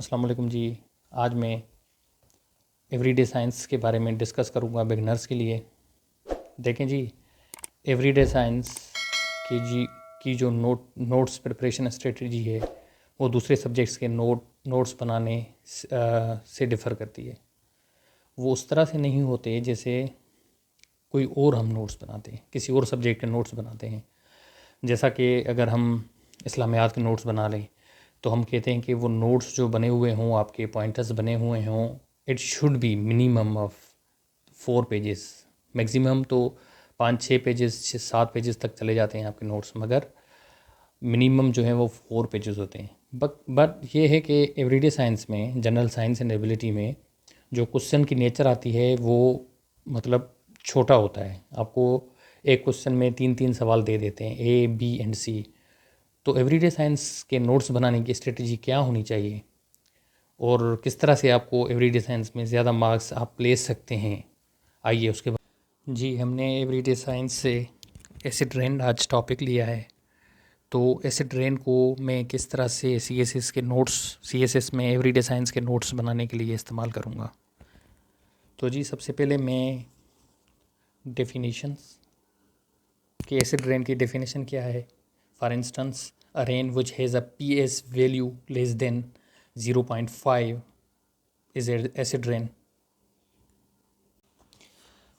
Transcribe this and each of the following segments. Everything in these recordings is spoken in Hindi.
अस्सलाम वालेकुम जी। आज मैं एवरीडे साइंस के बारे में डिस्कस करूँगा बिगनर्स के लिए। देखें जी, एवरीडे साइंस की जो नोट्स प्रिपरेशन स्ट्रेटजी है वो दूसरे सब्जेक्ट्स के नोट्स बनाने से डिफ़र करती है। वो उस तरह से नहीं होते जैसे कोई और हम नोट्स बनाते हैं, किसी और सब्जेक्ट के नोट्स बनाते हैं। जैसा कि अगर हम इस्लामियात के नोट्स बना लें तो हम कहते हैं कि वो नोट्स जो बने हुए हों, आपके पॉइंटर्स बने हुए हों, it should be minimum of 4 pages. Maximum तो 5-6 पेजेस, 7 पेजेस तक चले जाते हैं आपके नोट्स, मगर मिनिमम जो है वो 4 पेजेस होते हैं। बट ये है कि एवरीडे साइंस में, जनरल साइंस एंड एबिलिटी में जो क्वेश्चन की नेचर आती है वो मतलब छोटा होता है। आपको एक क्वेश्चन में 3-3 सवाल दे देते हैं, ए, बी एंड सी। तो एवरीडे साइंस के नोट्स बनाने की स्ट्रेटजी क्या होनी चाहिए और किस तरह से आपको एवरीडे साइंस में ज़्यादा मार्क्स आप ले सकते हैं, आइए उसके बाद। जी, हमने एवरीडे साइंस से एसिड रेन आज टॉपिक लिया है। तो एसिड रेन को मैं किस तरह से सीएसएस में एवरीडे साइंस के नोट्स बनाने के लिए इस्तेमाल करूँगा। तो जी, सबसे पहले मैं डेफिनेशंस कि एसिड रेन की डेफिनेशन क्या है। For instance, a rain which has a pH value less than 0.5 is acid rain।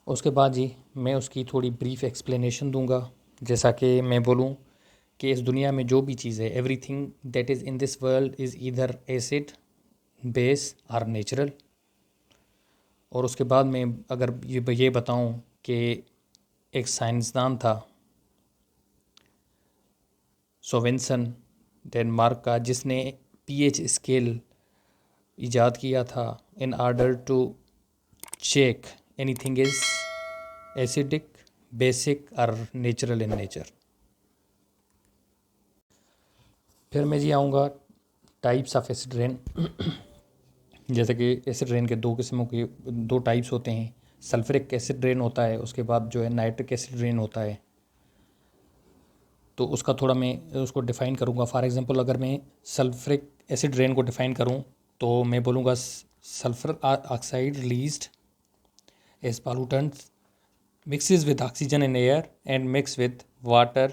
उसके बाद जी मैं उसकी थोड़ी ब्रीफ एक्सप्लेनेशन दूंगा। जैसा कि मैं बोलूं कि इस दुनिया में जो भी चीज़ है, everything that is in this world is either acid, base और नेचुरल। और उसके बाद मैं अगर ये बताऊं कि एक साइंसदान था सोवेंसन, डेनमार्क का, जिसने पीएच स्केल इजाद किया था in order to check anything is acidic, basic और नेचुरल इन नेचर। फिर मैं जी आऊँगा टाइप्स ऑफ एसिड रेन। जैसे कि एसिड रेन के दो टाइप्स होते हैं। सल्फ्रिक एसिड रेन होता है, उसके बाद जो है नाइट्रिक एसिड रेन होता है। तो उसका थोड़ा मैं उसको डिफ़ाइन करूँगा। फॉर एग्जांपल, अगर मैं सल्फ्रिक एसिड रेन को डिफ़ाइन करूँ तो मैं बोलूँगा sulphur oxide released as pollutants mixes with oxygen in air and mix with water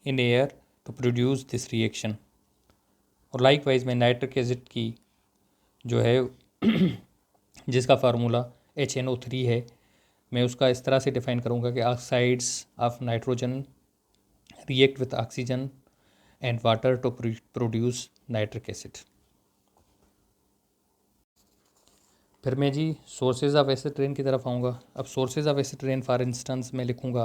in air to produce this reaction। और लाइकवाइज में नाइट्रिक एसिड की जो है जिसका फार्मूला HNO3 है, मैं उसका इस तरह से डिफ़ाइन करूँगा कि oxides of nitrogen react with oxygen and water to produce nitric acid. फिर मैं जी सोर्सेज ऑफ एसिड रेन की तरफ आऊँगा। अब sources of acid rain for instance मैं लिखूँगा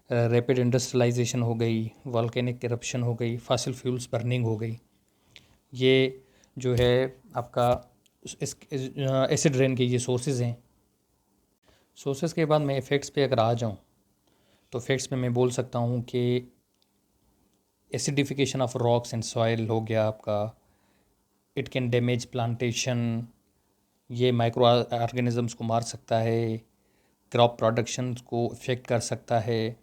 रैपिड इंडस्ट्रियलाइजेशन हो गई, वॉल्केनिक इरप्शन हो गई, फॉसिल फ्यूल्स बर्निंग हो गई। ये जो है आपका एसिड रेन के ये सोर्सेज हैं। सोर्सेज के बाद मैं इफ़ेक्ट्स पे अगर आ जाऊँ तो इफ़ेक्ट्स में मैं बोल सकता हूँ कि acidification of rocks and soil हो गया आपका। इट कैन डैमेज प्लांटेशन, ये माइक्रो ऑर्गेनिज़म्स को मार सकता है, क्रॉप प्रोडक्शन को इफ़ेक्ट कर सकता है,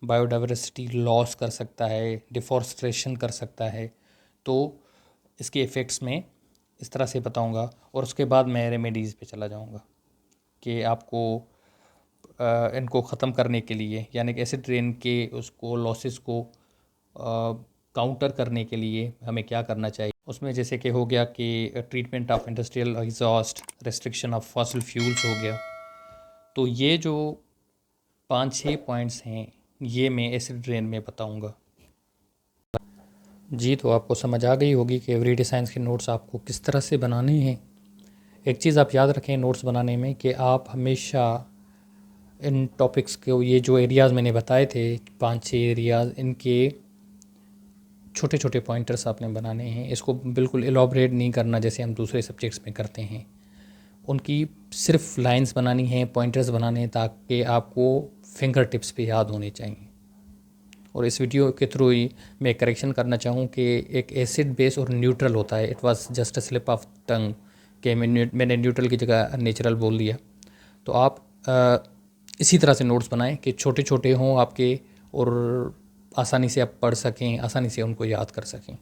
बायोडाइवर्सिटी लॉस कर सकता है, डिफॉरेस्टेशन कर सकता है। तो इसके इफ़ेक्ट्स में इस तरह से बताऊंगा और उसके बाद मैं रेमेडीज़ पे चला जाऊंगा कि आपको इनको ख़त्म करने के लिए, यानी कि एसिड रेन के उसको लॉसेस को काउंटर करने के लिए हमें क्या करना चाहिए। उसमें जैसे कि हो गया कि treatment of industrial exhaust, restriction of fossil fuels हो गया। तो ये जो 5-6 पॉइंट्स हैं ये मैं एसिड रेन में बताऊंगा। जी, तो आपको समझ आ गई होगी कि एवरीडे साइंस के नोट्स आपको किस तरह से बनाने हैं। एक चीज़ आप याद रखें नोट्स बनाने में कि आप हमेशा इन टॉपिक्स को, ये जो एरियाज़ मैंने बताए थे 5-6 एरियाज़, इनके छोटे छोटे पॉइंटर्स आपने बनाने हैं। इसको बिल्कुल एलॉबरेट नहीं करना जैसे हम दूसरे सब्जेक्ट्स में करते हैं। उनकी सिर्फ लाइंस बनानी है, पॉइंटर्स बनाने हैं, ताकि आपको फिंगर टिप्स पे याद होने चाहिए। और इस वीडियो के थ्रू ही मैं करेक्शन करना चाहूँ कि एक एसिड बेस और न्यूट्रल होता है। It was just a slip of tongue कि मैंने न्यूट्रल की जगह नेचुरल बोल दिया। तो आप इसी तरह से नोट्स बनाएं कि छोटे छोटे हों आपके और आसानी से आप पढ़ सकें, आसानी से उनको याद कर सकें।